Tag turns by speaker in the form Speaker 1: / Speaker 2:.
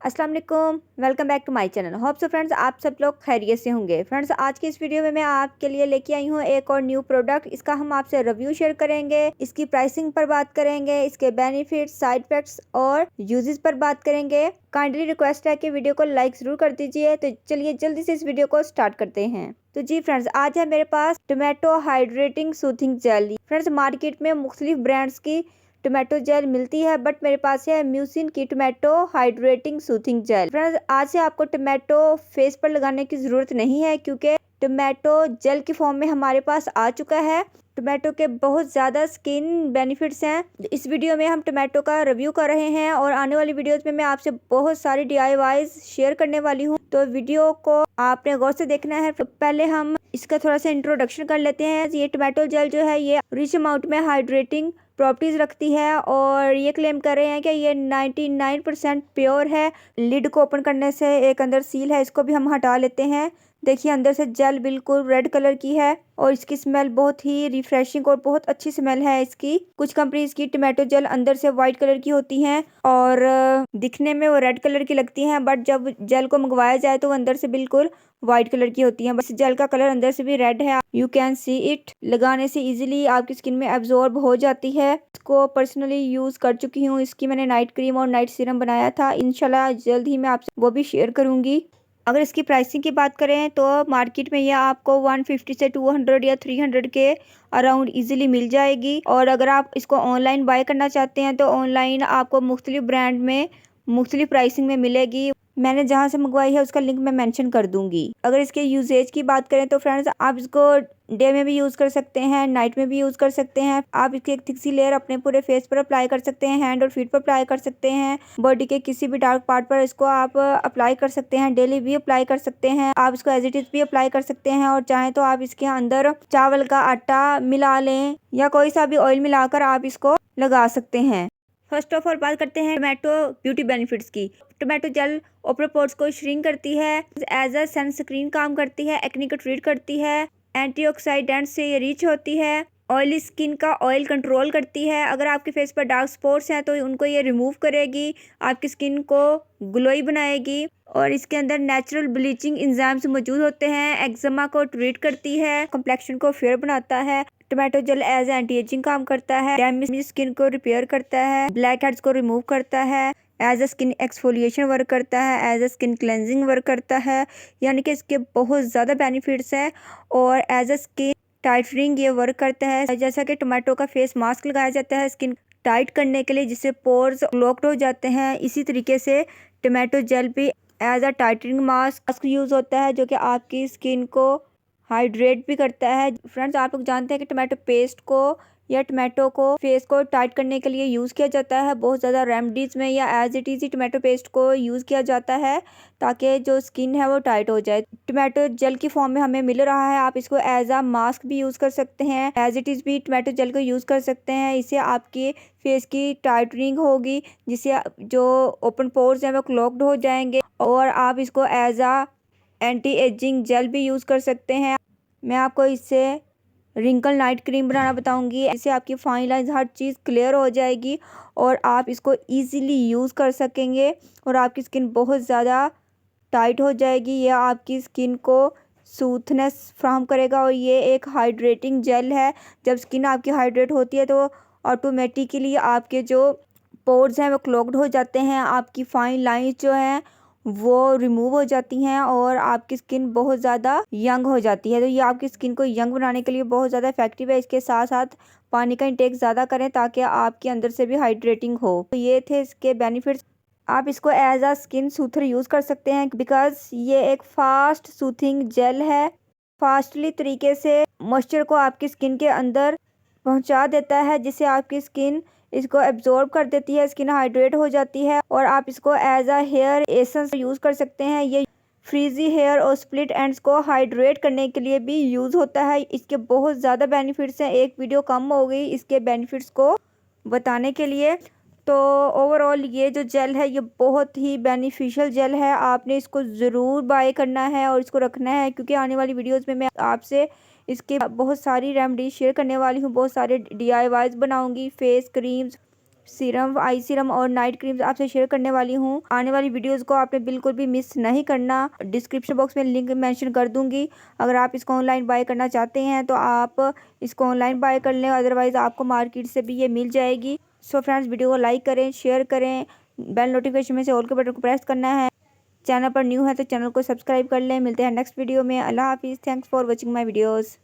Speaker 1: अस्सलाम वालेकुम, welcome back to my channel. Hope so friends आप सब लोग खैरियत से होंगे। फ्रेंड्स आज की इस वीडियो में मैं आपके लिए लेके आई हूँ एक और न्यू प्रोडक्ट। इसका हम आपसे रिव्यू शेयर करेंगे, इसकी प्राइसिंग पर बात करेंगे, इसके बेनिफिट्स, साइड इफेक्ट्स और यूजेस पर बात करेंगे। काइंडली रिक्वेस्ट है कि वीडियो को लाइक जरूर कर दीजिए। तो चलिए जल्दी से इस वीडियो को स्टार्ट करते हैं। तो जी फ्रेंड्स, आज है मेरे पास tomato hydrating soothing gel. Friends market में मुख्तलिफ ब्रांड्स की टोमेटो जेल मिलती है, बट मेरे पास है म्यूसिन की tomato hydrating soothing gel. Friends आज से आपको टोमेटो फेस पर लगाने की जरूरत नहीं है, क्योंकि टोमेटो जेल की फॉर्म में हमारे पास आ चुका है। टोमेटो के बहुत ज़्यादा स्किन बेनिफिट्स हैं। इस वीडियो में हम टोमेटो का रिव्यू कर रहे हैं और आने वाली वीडियोस में मैं आपसे बहुत सारी DIYs शेयर करने वाली हूँ। तो वीडियो को आपने गौर से देखना है। तो पहले हम इसका थोड़ा सा इंट्रोडक्शन कर लेते हैं। ये टोमेटो जेल जो है ये रिच अमाउंट में हाइड्रेटिंग प्रॉपर्टीज रखती है और ये क्लेम कर रहे हैं कि ये 99% प्योर है। लिड को ओपन करने से एक अंदर सील है, इसको भी हम हटा लेते हैं। देखिए अंदर से जेल बिल्कुल रेड कलर की है और इसकी स्मेल बहुत ही रिफ्रेशिंग और बहुत अच्छी स्मेल है इसकी। कुछ कंपनीज की टोमेटो जेल अंदर से व्हाइट कलर की होती हैं और दिखने में वो रेड कलर की लगती हैं, बट जब जेल को मंगवाया जाए तो वो अंदर से बिल्कुल व्हाइट कलर की होती हैं। बस जेल का कलर अंदर से भी रेड है, यू कैन सी इट। लगाने से इजीली आपकी स्किन में एब्जॉर्ब हो जाती है। इसको पर्सनली यूज कर चुकी हूँ। इसकी मैंने नाइट क्रीम और नाइट सीरम बनाया था। इंशाल्लाह जल्द ही मैं आपसे वो भी शेयर करूंगी। अगर इसकी प्राइसिंग की बात करें तो मार्केट में ये आपको 150 से 200 या 300 के अराउंड इजीली मिल जाएगी। और अगर आप इसको ऑनलाइन बाय करना चाहते हैं तो ऑनलाइन आपको मुख्तलिफ ब्रांड में मुख्तलिफ प्राइसिंग में मिलेगी। मैंने जहाँ से मंगवाई है उसका लिंक मैं मेंशन कर दूंगी। अगर इसके यूजेज की बात करें तो फ्रेंड्स आप इसको डे में भी यूज कर सकते हैं, नाइट में भी यूज कर सकते हैं। आप इसकी एक थिक सी लेयर अपने पूरे फेस पर अप्लाई कर सकते हैं, हैंड और फीट पर अप्लाई कर सकते हैं, बॉडी के किसी भी डार्क पार्ट पर इसको आप अप्लाई कर सकते हैं। डेली भी अप्लाई कर सकते हैं। आप इसको एज इट इज भी अप्लाई कर सकते हैं और चाहे तो आप इसके अंदर चावल का आटा मिला लें या कोई सा भी ऑयल मिलाकर आप इसको लगा सकते हैं। फर्स्ट ऑफ ऑल बात करते हैं टोमेटो ब्यूटी बेनिफिट्स की। टोमेटो जेल ओपन पोर्स को श्रिंक करती है, एज अ सनस्क्रीन काम करती है, एक्ने को ट्रीट करती है, एंटीऑक्सीडेंट से ये रिच होती है, ऑयली स्किन का ऑयल कंट्रोल करती है। अगर आपके फेस पर डार्क स्पॉट्स हैं तो उनको ये रिमूव करेगी, आपकी स्किन को ग्लोई बनाएगी। और इसके अंदर नेचुरल ब्लीचिंग एंजाइम्स मौजूद होते हैं, एक्जिमा को ट्रीट करती है, कम्प्लेक्शन को फेयर बनाता है। Tomato gel as anti ageing काम करता है, डैमेज स्किन को रिपेयर करता है, ब्लैक हेड्स को रिमूव करता है, as a skin exfoliation work करता है, as a skin cleansing work करता है। यानी कि इसके बहुत ज़्यादा बेनिफिट्स हैं और एज अ स्किन टाइटनिंग ये वर्क करता है। जैसा कि टोमेटो का फेस मास्क लगाया जाता है स्किन टाइट करने के लिए, जिससे पोर्स ब्लॉक्ड हो जाते हैं, इसी तरीके से टोमेटो जेल भी as a tightening mask use होता है, जो कि आपकी स्किन को हाइड्रेट भी करता है। फ्रेंड्स आप लोग जानते हैं कि टोमेटो पेस्ट को या टोमेटो को फेस को टाइट करने के लिए यूज़ किया जाता है बहुत ज़्यादा रेमेडीज़ में, या एज इट इज़ ही टोमेटो पेस्ट को यूज़ किया जाता है ताकि जो स्किन है वो टाइट हो जाए। टोमेटो जेल की फॉर्म में हमें मिल रहा है। आप इसको एज अ मास्क भी यूज़ कर सकते हैं, एज इट इज़ भी टोमेटो जेल को यूज़ कर सकते हैं। इससे आपके फेस की टाइटनिंग होगी, जिससे जो ओपन पोर्स हैं वो क्लॉग्ड हो जाएंगे। और आप इसको as a anti ageing gel भी यूज़ कर सकते हैं। मैं आपको इससे रिंकल नाइट क्रीम बनाना बताऊंगी, इससे आपकी फाइन लाइंस हर चीज़ क्लियर हो जाएगी और आप इसको इजीली यूज़ कर सकेंगे और आपकी स्किन बहुत ज़्यादा टाइट हो जाएगी। यह आपकी स्किन को सूथनेस फ्राहम करेगा और ये एक हाइड्रेटिंग जेल है। जब स्किन आपकी हाइड्रेट होती है तो ऑटोमेटिकली आपके जो पोर्स हैं वो क्लॉग्ड हो जाते हैं, आपकी फाइन लाइंस जो हैं वो रिमूव हो जाती हैं और आपकी स्किन बहुत ज़्यादा यंग हो जाती है। तो ये आपकी स्किन को यंग बनाने के लिए बहुत ज़्यादा इफेक्टिव है। इसके साथ साथ पानी का इंटेक ज़्यादा करें ताकि आपके अंदर से भी हाइड्रेटिंग हो। तो ये थे इसके बेनिफिट्स। आप इसको as a skin soother use कर सकते हैं, बिकॉज ये एक फास्ट सूथिंग जेल है। फास्टली तरीके से मॉइस्चर को आपकी स्किन के अंदर पहुंचा देता है, जिससे आपकी स्किन इसको एब्जॉर्ब कर देती है, स्किन हाइड्रेट हो जाती है। और आप इसको as a hair essence use कर सकते हैं। ये फ्रीजी हेयर और स्प्लिट एंड्स को हाइड्रेट करने के लिए भी यूज़ होता है। इसके बहुत ज़्यादा बेनिफिट्स हैं, एक वीडियो कम हो गई इसके बेनिफिट्स को बताने के लिए। तो ओवरऑल ये जो जेल है ये बहुत ही बेनिफिशियल जेल है। आपने इसको ज़रूर बाय करना है और इसको रखना है, क्योंकि आने वाली वीडियोस में मैं आपसे इसके बहुत सारी रेमेडी शेयर करने वाली हूँ, बहुत सारे DIYs बनाऊंगी, फेस क्रीम्स, सीरम, आई सीरम और नाइट क्रीम्स आपसे शेयर करने वाली हूँ। आने वाली वीडियोस को आपने बिल्कुल भी मिस नहीं करना। डिस्क्रिप्शन बॉक्स में लिंक मेंशन कर दूंगी। अगर आप इसको ऑनलाइन बाय करना चाहते हैं तो आप इसको ऑनलाइन बाय कर लें, अदरवाइज़ आपको मार्केट से भी ये मिल जाएगी। सो फ्रेंड्स, वीडियो को लाइक करें, शेयर करें, बेल नोटिफिकेशन में से ऑल के बटन को प्रेस करना है। चैनल पर न्यू है तो चैनल को सब्सक्राइब कर लें। मिलते हैं नेक्स्ट वीडियो में। अल्लाह हाफिज़। Thanks for watching my videos.